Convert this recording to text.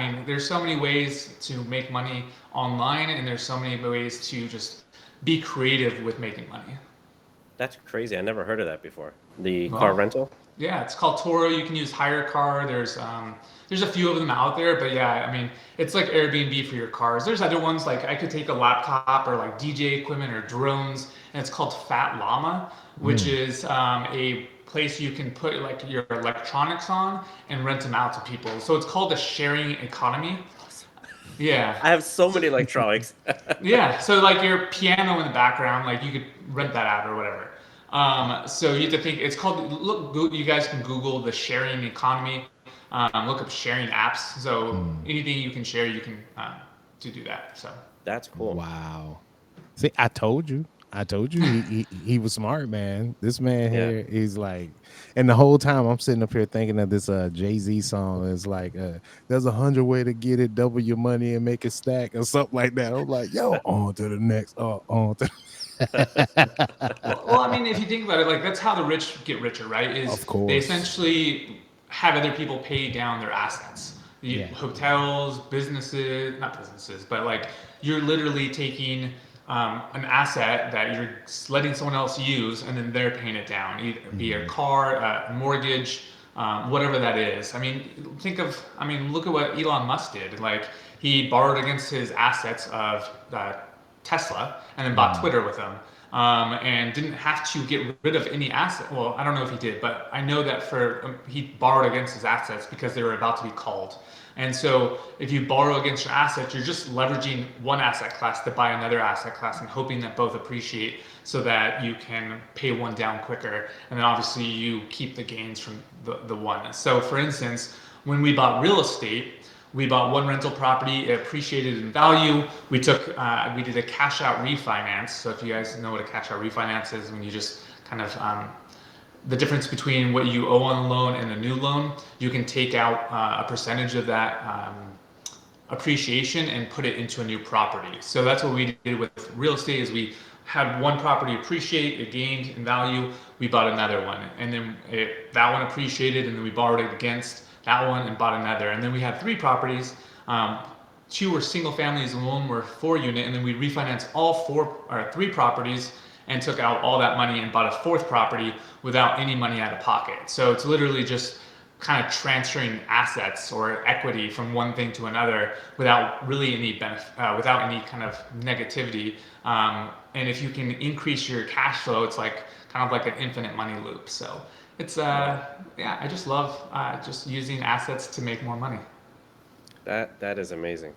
I mean, there's so many ways to make money online, and there's so many ways to just be creative with making money. That's crazy. I never heard of that before. The car Well, rental? yeah, it's called Toro. You can use Hire Car. There's a few of them out there, but yeah, I mean, it's like Airbnb for your cars. There's other ones like I could take a laptop or like DJ equipment or drones, and it's called Fat Llama, which Mm. is a place you can put like your electronics on and rent them out to people. So it's called a sharing economy. Awesome. Yeah. I have so So, many electronics. yeah, so like your piano in the background, like you could rent that out or whatever. So you have to think it's called. You guys can Google the sharing economy. Look up sharing apps. So Mm. anything you can share, you can to do that. So That's cool. Wow. See, I told you. I told you he was smart, man. This man Yeah. here is like, and the whole time I'm sitting up here thinking of this Jay-Z song. It's like there's 100 way to get it, double your money and make it stack or something like that. I'm like, yo, on to the next, on to well, I mean, if you think about it, like that's how the rich get richer, right? Is of they course. essentially have other people pay down their assets. The Yeah. hotels, businesses, not businesses, but like you're literally taking an asset that you're letting someone else use, and then they're paying it down, either be a Mhm. car, a mortgage, whatever that is. I mean, look at what Elon Musk did. Like he borrowed against his assets of Tesla and then bought Mhm. Twitter with them. And didn't have to get rid of any asset. Well, I don't know if he did, but I know that he borrowed against his assets because they were about to be called. And so, if you borrow against your assets, you're just leveraging one asset class to buy another asset class and hoping that both appreciate so that you can pay one down quicker. And then, obviously, you keep the gains from the one. So, for instance, when we bought real estate, we bought one rental property, it appreciated in value. We did a cash out refinance. So if you guys know what a cash out refinance is, when you just kind of the difference between what you owe on a loan and a new loan, you can take out a percentage of that appreciation and put it into a new property. So that's what we did with real estate. Is we had one property appreciate, it gained in value, we bought another one, and then that one appreciated, and then we borrowed it against that one and bought another, and then we had three properties. Two were single families and one were 4 unit, and then we refinanced all four or three properties and took out all that money and bought a fourth property without any money out of pocket. So it's literally just kind of transferring assets or equity from one thing to another without really any benefit, without any kind of negativity. And if you can increase your cash flow, it's like kind of like an infinite money loop. So it's Wow. yeah, I just love just using assets to make more money. That is amazing.